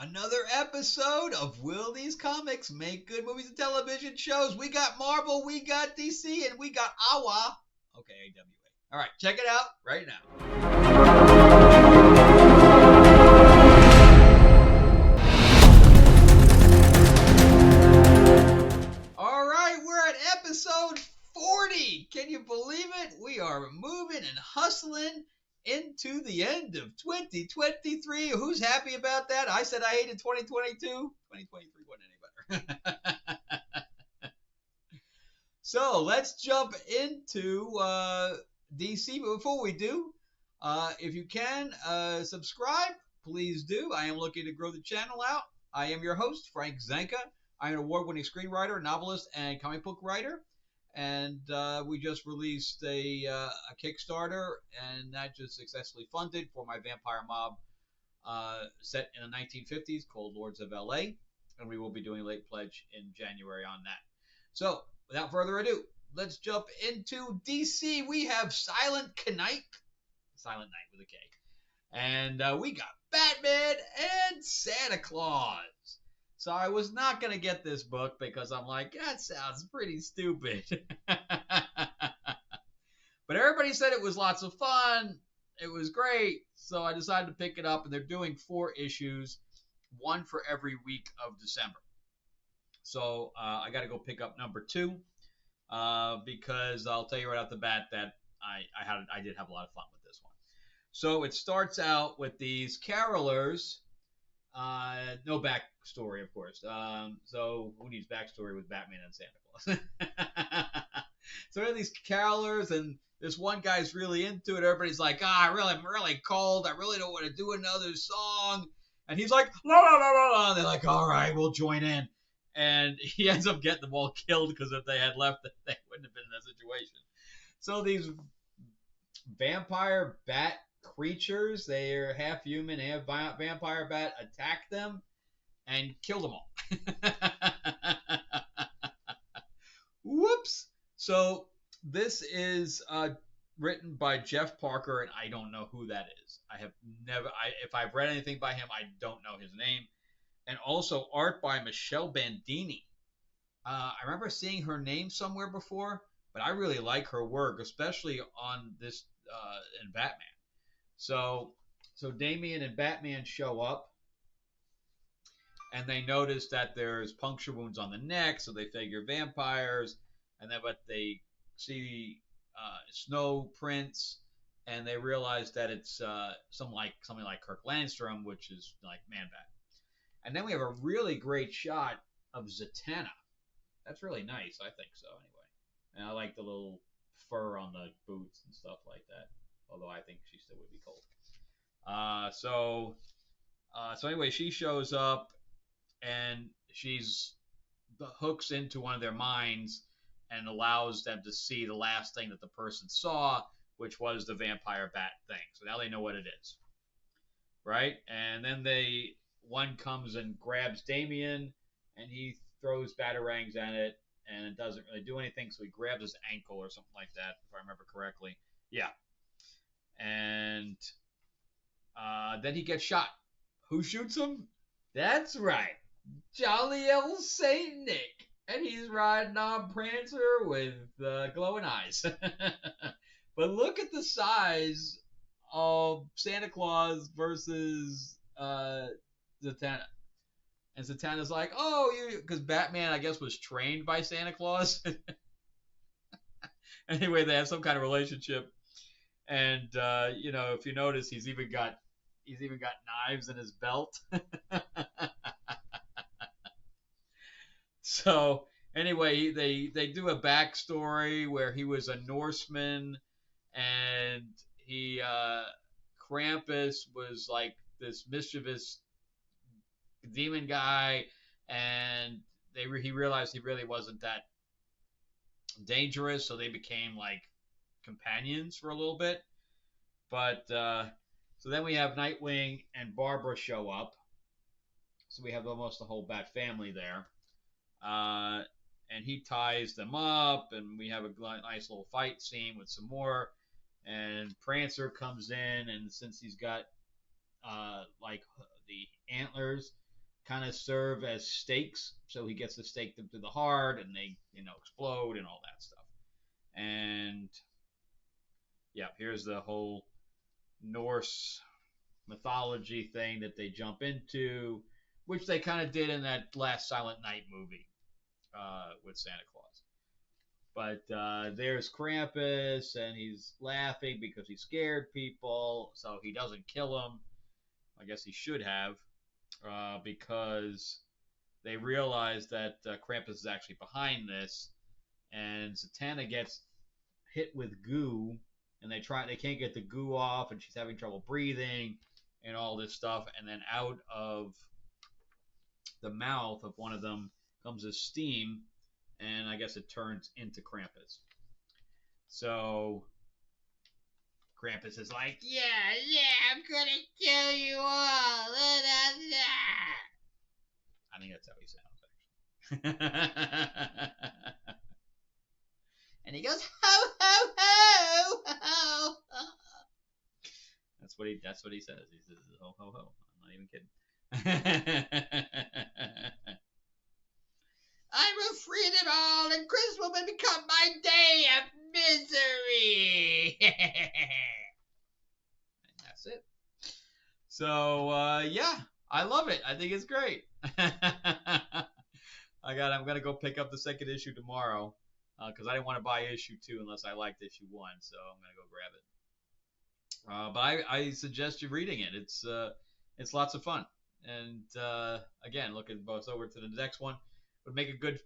Another episode of Will These Comics Make Good Movies and Television Shows? We got Marvel, we got DC, and we got AWA. Okay, AWA. All right, check it out right now. All right, we're at episode 40. Can you believe it? We are moving and hustling into the end of 2023. Who's happy about that? I said I hated 2022. 2023 wasn't any better. So let's jump into DC. But before we do, if you can subscribe, please do. I am looking to grow the channel out. I am your host, Frank Zanca. I'm an award-winning screenwriter, novelist, and comic book writer. And we just released a Kickstarter, and that just successfully funded for my vampire mob set in the 1950s called Lords of LA. And we will be doing a late pledge in January on that. So, without further ado, let's jump into DC. We have Silent Night with a K. And we got Batman and Santa Claus. So I was not going to get this book because I'm like, that sounds pretty stupid. But everybody said it was lots of fun. It was great. So I decided to pick it up, and they're doing 4 issues, one for every week of December. So I got to go pick up number 2 because I'll tell you right off the bat that I did have a lot of fun with this one. So it starts out with these carolers. No backstory, of course. So who needs backstory with Batman and Santa Claus? So there are these carolers, and this one guy's really into it. Everybody's like, I'm really cold. I really don't want to do another song. And he's like, la la la la la. They're like, all right, we'll join in. And he ends up getting them all killed because if they had left, they wouldn't have been in that situation. So these vampire bat creatures, they are half human, half vampire bat, attack them and kill them all. Whoops. So this is written by Jeff Parker, and I don't know who that is. If I've read anything by him, I don't know his name. And also art by Michelle Bandini. I remember seeing her name somewhere before, but I really like her work, especially on this in Batman. So Damian and Batman show up, and they notice that there's puncture wounds on the neck, so they figure vampires. And then, but they see snow prints, and they realize that it's something like Kirk Landstrom, which is like Man-Bat. And then we have a really great shot of Zatanna. That's really nice, I think so, anyway. And I like the little fur on the boots and stuff like that. Although I think she still would be cold. So anyway, she shows up, and she's hooks into one of their minds and allows them to see the last thing that the person saw, which was the vampire bat thing. So now they know what it is, right? And then one comes and grabs Damian, and he throws batarangs at it, and it doesn't really do anything. So he grabs his ankle or something like that, if I remember correctly. Yeah. And then he gets shot. Who shoots him? That's right. Jolly old Saint Nick. And he's riding on Prancer with glowing eyes. But look at the size of Santa Claus versus Zatanna. And Zatanna's like, because Batman, I guess, was trained by Santa Claus. Anyway, they have some kind of relationship. And if you notice, he's even got knives in his belt. So anyway, they do a backstory where he was a Norseman, and Krampus was like this mischievous demon guy, and he realized he really wasn't that dangerous, so they became like companions for a little bit. But so then we have Nightwing and Barbara show up, so we have almost the whole Bat family there, and he ties them up, and we have a nice little fight scene with some more, and Prancer comes in, and since he's got like the antlers, kind of serve as stakes. So he gets to stake them to the heart, and they explode and all that stuff. And yeah, here's the whole Norse mythology thing that they jump into, which they kind of did in that last Silent Night movie with Santa Claus. But there's Krampus, and he's laughing because he scared people, so he doesn't kill him. I guess he should have, because they realize that Krampus is actually behind this, and Zatanna gets hit with goo, and they can't get the goo off, and she's having trouble breathing, and all this stuff, and then out of the mouth of one of them comes this steam, and I guess it turns into Krampus. So Krampus is like, yeah, I'm gonna kill you all. I think that's how he sounds, actually. And he goes, ho, ho, ho, ho. That's what he says. He says, ho, ho, ho. I'm not even kidding. I will free them all, and Christmas will become my day of misery. And that's it. So, yeah, I love it. I think it's great. I'm gonna go pick up the second issue tomorrow, because I didn't want to buy issue 2 unless I liked issue 1. So I'm gonna go grab it. But I suggest you reading it. It's lots of fun. And again, looking both over to the next one. Would make a good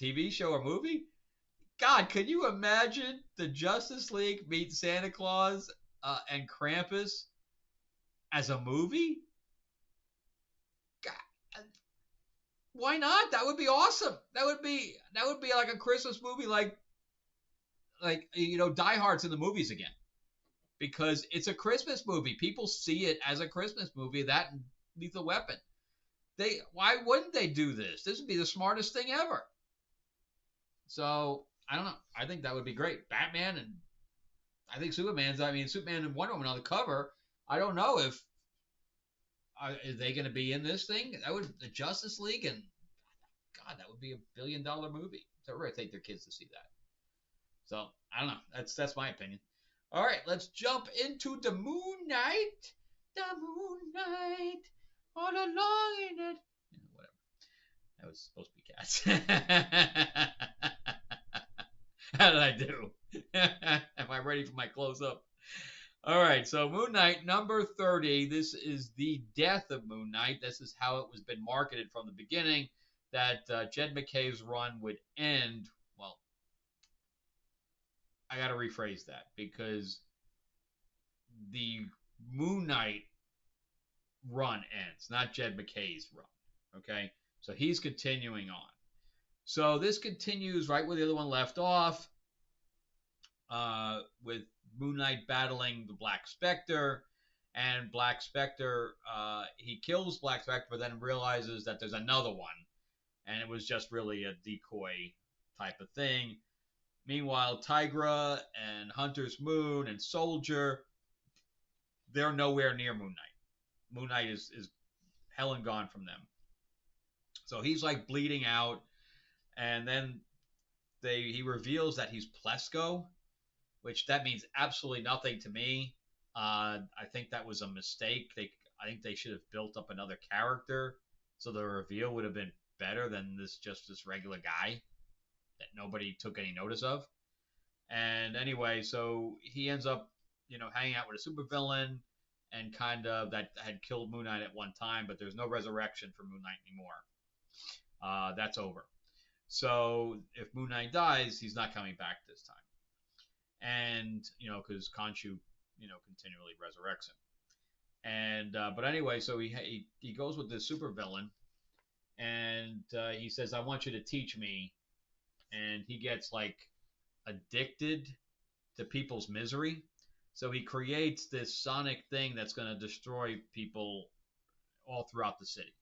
TV show or movie. God, could you imagine the Justice League meet Santa Claus and Krampus as a movie? God, why not? That would be awesome. That would be like a Christmas movie, like Die Hard's in the movies again, because it's a Christmas movie. People see it as a Christmas movie. That and Lethal Weapon. Why wouldn't they do this? This would be the smartest thing ever. So I don't know. I think that would be great. Batman, and I think Superman and Wonder Woman on the cover. I don't know if are they going to be in this thing. The Justice League, and God, that would be $1 billion movie. So we're gonna take their kids to see that. So I don't know. That's my opinion. All right, let's jump into the Moon Knight. The Moon Knight. All along in it. Whatever. That was supposed to be Cats. How did I do? Am I ready for my close-up? All right, so Moon Knight number 30. This is the death of Moon Knight. This is how it was been marketed from the beginning, that Jed MacKay's run would end. Well, I got to rephrase that, because the Moon Knight run ends, not Jed MacKay's run. Okay, so he's continuing on. So this continues right where the other one left off, with Moon Knight battling the Black Spectre, and Black Spectre, he kills Black Spectre, but then realizes that there's another one, and it was just really a decoy type of thing. Meanwhile, Tigra and Hunter's Moon and Soldier, they're nowhere near Moon Knight. Moon Knight is hell and gone from them. So he's like bleeding out, and then he reveals that he's Plesko, which that means absolutely nothing to me. I think that was a mistake. I think they should have built up another character, so the reveal would have been better than this regular guy that nobody took any notice of. And anyway, so he ends up, hanging out with a supervillain, and kind of that had killed Moon Knight at one time, but there's no resurrection for Moon Knight anymore. That's over. So if Moon Knight dies, he's not coming back this time. And, because Khonshu, continually resurrects him. And, but anyway, so he goes with this supervillain, and he says, I want you to teach me. And he gets, like, addicted to people's misery. So he creates this sonic thing that's going to destroy people all throughout the city.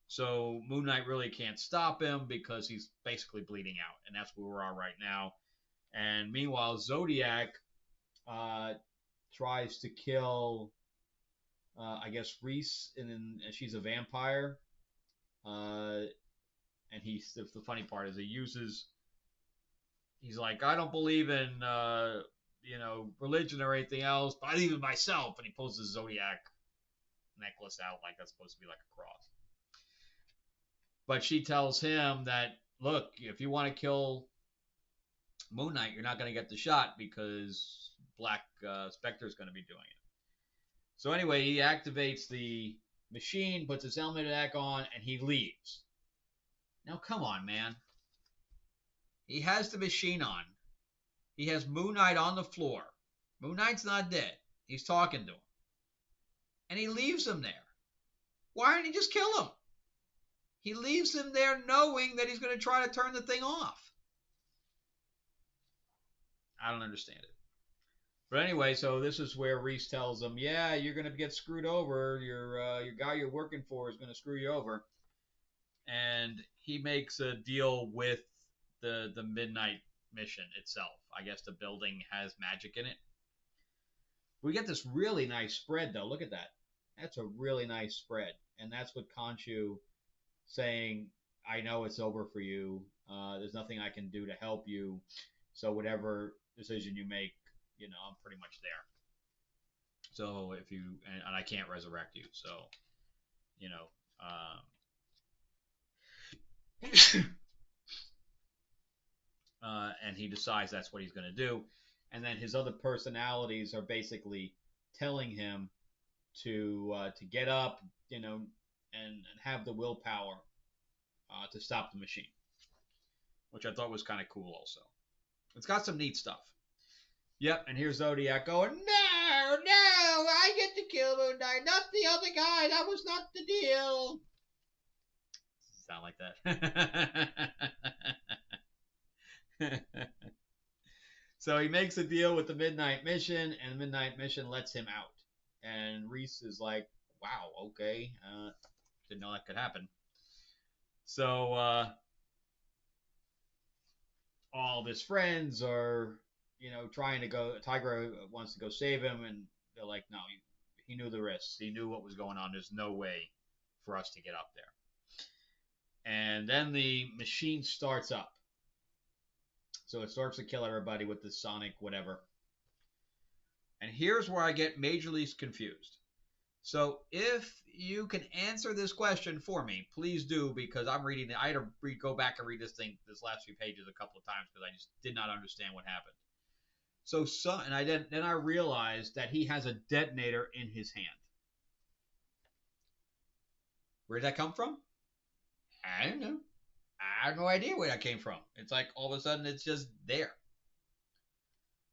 So Moon Knight really can't stop him because he's basically bleeding out, and that's where we are right now. And meanwhile, Zodiac tries to kill, I guess, Reese, and she's a vampire. And the funny part is he's like, I don't believe in religion or anything else, but I believe in myself. And he pulls his zodiac necklace out like that's supposed to be like a cross. But she tells him that, look, if you want to kill Moon Knight, you're not going to get the shot because Black Spectre is going to be doing it. So anyway, he activates the machine, puts his helmet back on, and he leaves. Now, come on, man. He has the machine on. He has Moon Knight on the floor. Moon Knight's not dead. He's talking to him. And he leaves him there. Why didn't he just kill him? He leaves him there knowing that he's going to try to turn the thing off. I don't understand it. But anyway, so this is where Reese tells him, yeah, you're going to get screwed over. Your guy you're working for is going to screw you over. And he makes a deal with the Midnight mission itself. I guess the building has magic in it. We get this really nice spread, though. Look at that. That's a really nice spread. And that's what Khonshu saying, I know it's over for you. There's nothing I can do to help you. So whatever decision you make, I'm pretty much there. So if you, and I can't resurrect you. So, and he decides that's what he's going to do. And then his other personalities are basically telling him to get up, and have the willpower to stop the machine, which I thought was kind of cool also. It's got some neat stuff. Yep, and here's Zodiac going, no, I get to kill Moon Knight, not the other guy. That was not the deal. Sound like that. So he makes a deal with the Midnight Mission, and the Midnight Mission lets him out. And Reese is like, wow, okay. Didn't know that could happen. So all of his friends are, trying to go. Tigra wants to go save him, and they're like, no, he knew the risks. He knew what was going on. There's no way for us to get up there. And then the machine starts up. So it starts to kill everybody with the sonic whatever. And here's where I get majorly confused. So if you can answer this question for me, please do, because I'm reading it. I had to go back and read this last few pages a couple of times because I just did not understand what happened. Then I realized that he has a detonator in his hand. Where did that come from? I don't know. I have no idea where that came from. It's like all of a sudden it's just there.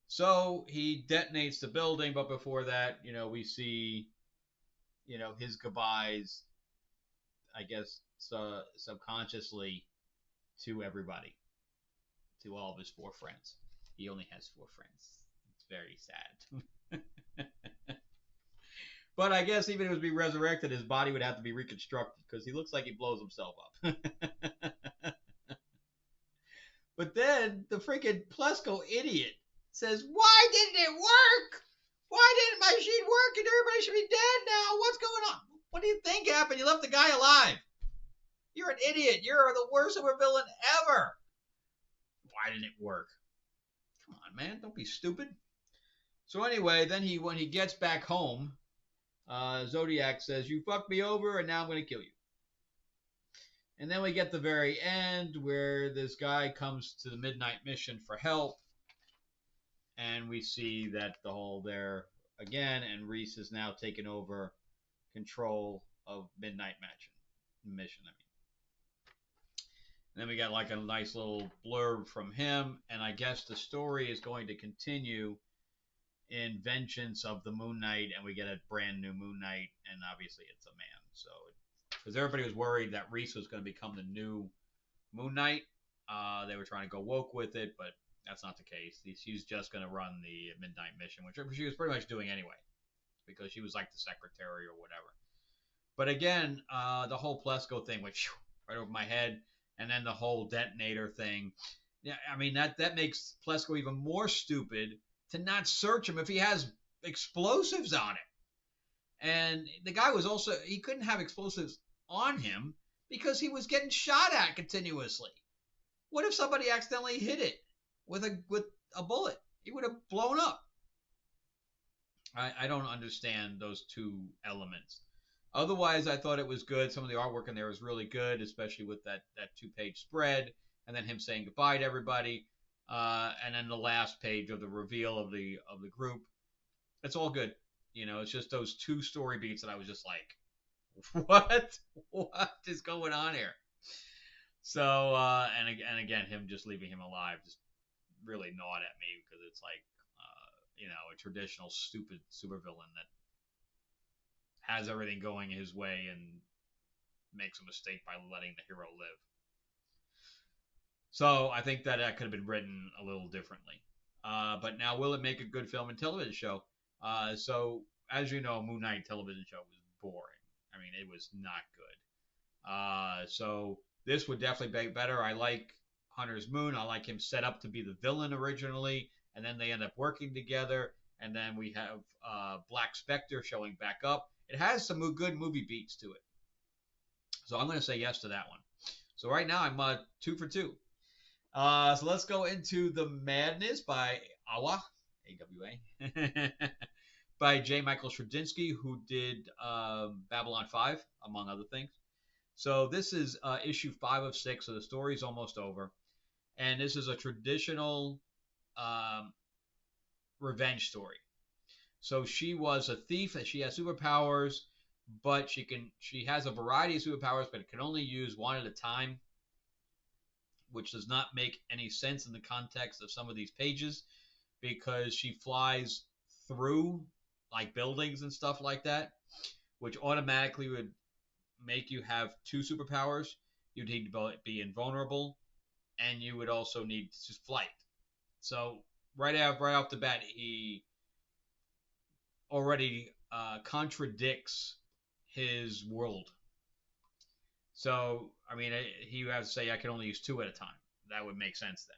So he detonates the building, but before that, we see, his goodbyes, I guess, subconsciously to everybody, to all of his 4 friends. He only has 4 friends. It's very sad. But I guess even if he was be resurrected, his body would have to be reconstructed because he looks like he blows himself up. But then the freaking Plesko idiot says, why didn't it work? Why didn't my machine work and everybody should be dead now? What's going on? What do you think happened? You left the guy alive. You're an idiot. You're the worst supervillain ever. Why didn't it work? Come on, man. Don't be stupid. So anyway, then when he gets back home, Zodiac says, you fucked me over and now I'm going to kill you. And then we get the very end where this guy comes to the Midnight Mission for help. And we see that the whole there again, and Reese has now taken over control of Midnight Mission. And then we got like a nice little blurb from him, and I guess the story is going to continue in Vengeance of the Moon Knight, and we get a brand new Moon Knight, and obviously it's a man. So, because everybody was worried that Reese was going to become the new Moon Knight, they were trying to go woke with it, but that's not the case. She's just going to run the Midnight Mission, which she was pretty much doing anyway, because she was like the secretary or whatever. But again, the whole Plesko thing went right over my head, and then the whole detonator thing. Yeah, I mean that makes Plesko even more stupid to not search him if he has explosives on him. And the guy was also, he couldn't have explosives on him because he was getting shot at continuously. What if somebody accidentally hit it with a bullet? He would have blown up. I don't understand those two elements. Otherwise, I thought it was good. Some of the artwork in there was really good, especially with that 2-page spread, and then him saying goodbye to everybody, and then the last page of the reveal of the group. It's all good. It's just those two story beats that I was just like, what is going on here? So and again, him just leaving him alive just really gnawed at me because it's like a traditional stupid supervillain that has everything going his way and makes a mistake by letting the hero live. So I think that could have been written a little differently. But now, will it make a good film and television show? So as you know, MoonKnight television show was boring. I mean, it was not good. So this would definitely be better. I like Hunter's Moon. I like him set up to be the villain originally, and then they end up working together. And then we have Black Spectre showing back up. It has some good movie beats to it. So I'm going to say yes to that one. So right now I'm 2 for 2. So let's go into The Madness by Awa, A-W-A, by J. Michael Straczynski, who did Babylon 5, among other things. So this is issue 5 of 6, so the story's almost over. And this is a traditional revenge story. So she was a thief and she has superpowers, but she has a variety of superpowers, but it can only use one at a time, which does not make any sense in the context of some of these pages because she flies through like buildings and stuff like that, which automatically would make you have 2 superpowers. You'd need to be invulnerable, and you would also need just flight. So right off the bat, he already contradicts his world. So, I mean, he would have to say I can only use 2 at a time. That would make sense then.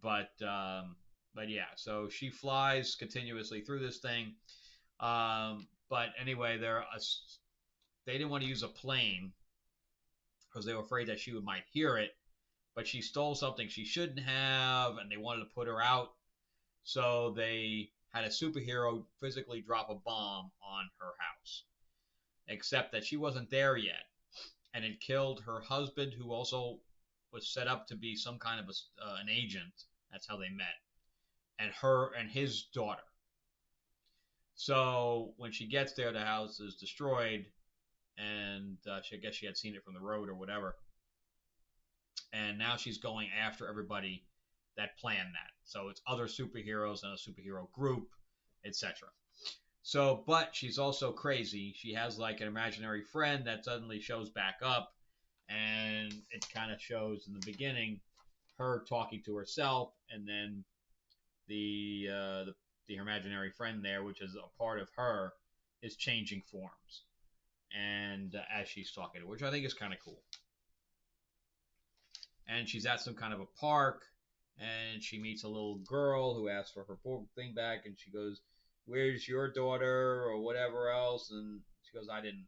But yeah, so she flies continuously through this thing. But anyway, they didn't want to use a plane because they were afraid that she might hear it. But she stole something she shouldn't have, and they wanted to put her out. So they had a superhero physically drop a bomb on her house. Except that she wasn't there yet. And it killed her husband, who also was set up to be some kind of an agent. That's how they met. And her and his daughter. So when she gets there, the house is destroyed. And I guess she had seen it from the road or whatever. And now she's going after everybody that planned that. So it's other superheroes and a superhero group, etc. So, but she's also crazy. She has like an imaginary friend that suddenly shows back up, and it kind of shows in the beginning her talking to herself, and then the imaginary friend there, which is a part of her, is changing forms, and as she's talking to her, which I think is kind of cool. And she's at some kind of a park, and she meets a little girl who asks for her thing back, and she goes, "Where's your daughter?" or whatever else, and she goes, "I didn't,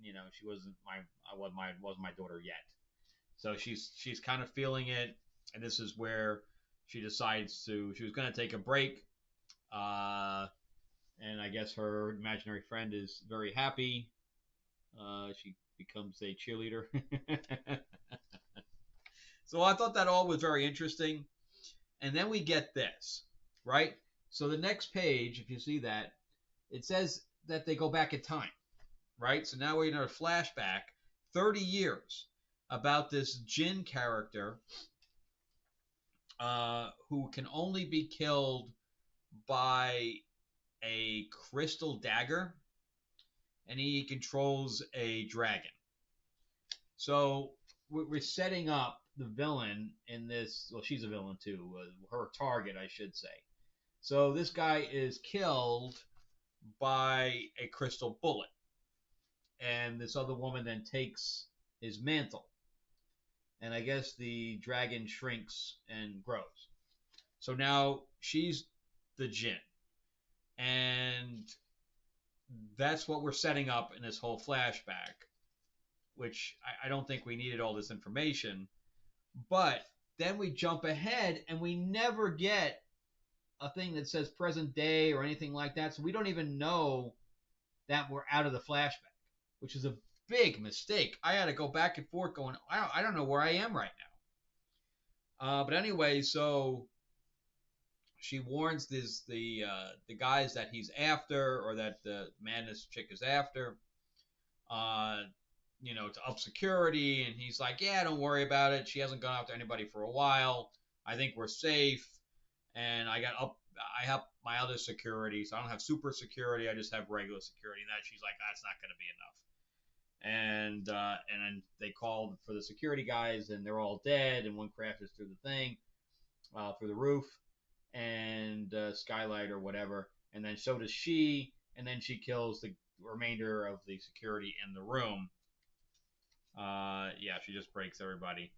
she wasn't my daughter yet." So she's kind of feeling it, and this is where she decides she was going to take a break, and I guess her imaginary friend is very happy. She becomes a cheerleader. So I thought that all was very interesting. And then we get this, right? So the next page, if you see that, it says that they go back in time, right? So now we're in a flashback 30 years about this Jin character who can only be killed by a crystal dagger, and he controls a dragon. So we're setting up the villain in this. Well, she's a villain too. Her target, I should say. So this guy is killed by a crystal bullet, and this other woman then takes his mantle, and I guess the dragon shrinks and grows. So now she's the Jinn, and that's what we're setting up in this whole flashback, which I don't think we needed all this information. But then we jump ahead and we never get a thing that says present day or anything like that. So we don't even know that we're out of the flashback, which is a big mistake. I had to go back and forth going, I don't know where I am right now. But anyway, so she warns the guys that he's after, or that the madness chick is after, uh, to up security. And he's like, yeah, don't worry about it. She hasn't gone after anybody for a while. I think we're safe. And I have my other security, so I don't have super security. I just have regular security. And that she's like, that's not going to be enough. And then they called for the security guys, and they're all dead. And one crashes through the thing, through the roof, and skylight or whatever. And then so does she. And then she kills the remainder of the security in the room. Yeah, she just breaks everybody.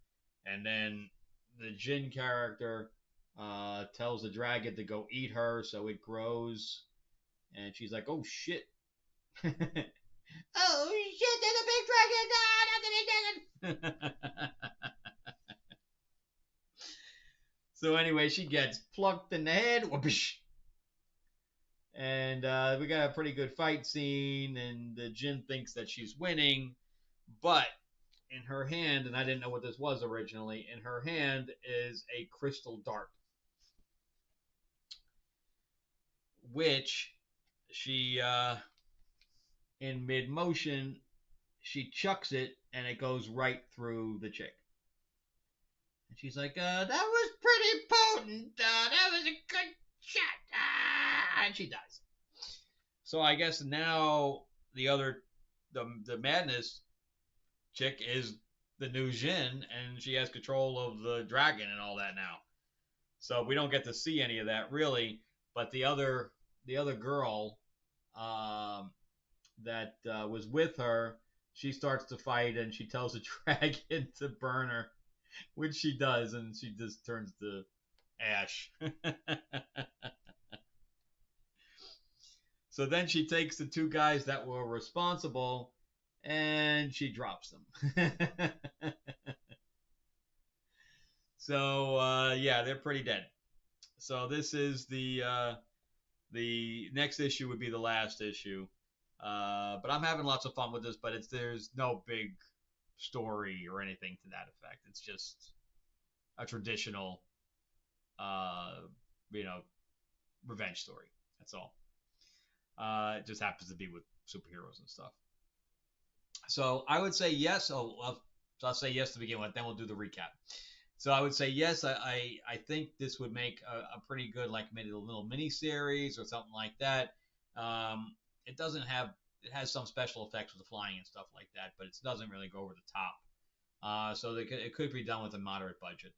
And then the Jin character tells the dragon to go eat her, so it grows. And she's like, oh shit. Oh shit, there's a big dragon! So anyway, she gets plucked in the head. Whoosh. And we got a pretty good fight scene, and the Jin thinks that she's winning, but in her hand, and I didn't know what this was originally, in her hand is a crystal dart, which she, in mid-motion, she chucks it, and it goes right through the chick. And she's like, that was pretty potent. That was a good shot. And she dies. So I guess now the madness chick is the new Jin, and she has control of the dragon and all that now. So we don't get to see any of that really. But the other girl that was with her, she starts to fight, and she tells the dragon to burn her, which she does, and she just turns to ash. So then she takes the two guys that were responsible, and she drops them. So yeah, they're pretty dead. So this is the next issue would be the last issue. But I'm having lots of fun with this, but there's no big story or anything to that effect. It's just a traditional revenge story. That's all. It just happens to be with superheroes and stuff. So I would say yes. So I'll say yes to begin with, then we'll do the recap. So I would say yes. I think this would make a pretty good, like, maybe a little mini series or something like that. It has some special effects with the flying and stuff like that, but it doesn't really go over the top. So it could be done with a moderate budget.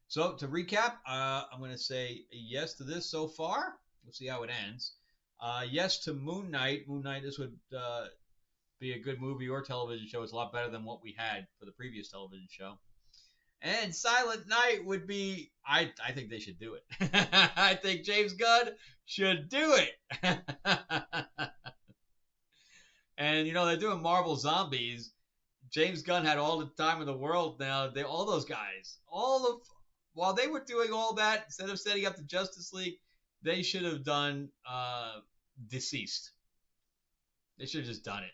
So to recap, I'm going to say yes to this so far. We'll see how it ends. Yes to MoonKnight. MoonKnight, this would be a good movie or television show. It's a lot better than what we had for the previous television show. And Silent Night would be, I think they should do it. I think James Gunn should do it. And, they're doing Marvel Zombies. James Gunn had all the time in the world now. All those guys, while they were doing all that, instead of setting up the Justice League, they should have done Deceased. They should have just done it.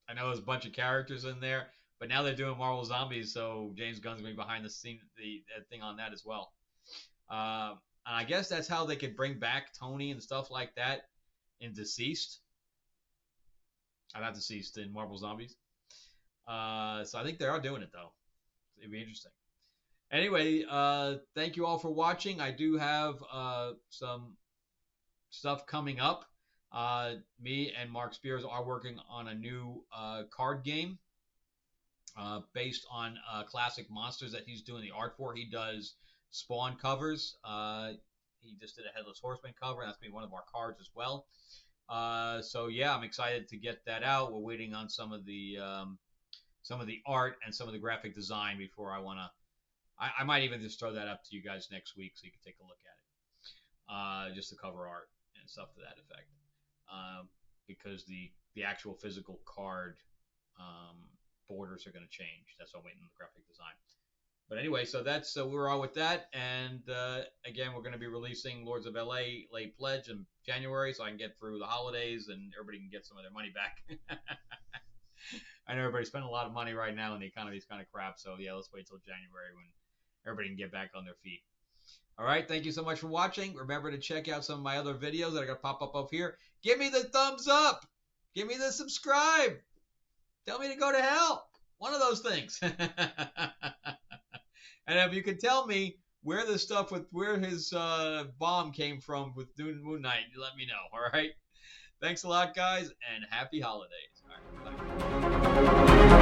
I know there's a bunch of characters in there, but now they're doing Marvel Zombies, so James Gunn's going to be behind the scene, the thing on that as well. And I guess that's how they could bring back Tony and stuff like that in Deceased. Not Deceased, in Marvel Zombies. So I think they are doing it, though. It'd be interesting. Anyway, thank you all for watching. I do have some stuff coming up. Me and Mark Spears are working on a new card game based on classic monsters that he's doing the art for. He does Spawn covers. He just did a Headless Horseman cover, and that's going to be one of our cards as well. So yeah, I'm excited to get that out. We're waiting on some of the art and some of the graphic design before I want to. I might even just throw that up to you guys next week so you can take a look at it. Just the cover art and stuff to that effect. Because the actual physical card borders are going to change. That's why I'm waiting on the graphic design. But anyway, so that's where we're all with that. And again, we're going to be releasing Lords of LA Late Pledge in January, so I can get through the holidays and everybody can get some of their money back. I know everybody's spending a lot of money right now, and the economy's kind of crap. So yeah, let's wait till January when everybody can get back on their feet. All right, thank you so much for watching. Remember to check out some of my other videos that are going to pop up here. Give me the thumbs up. Give me the subscribe. Tell me to go to hell. One of those things. And if you can tell me where his bomb came from with MoonKnight, let me know. All right. Thanks a lot, guys, and happy holidays. All right, bye.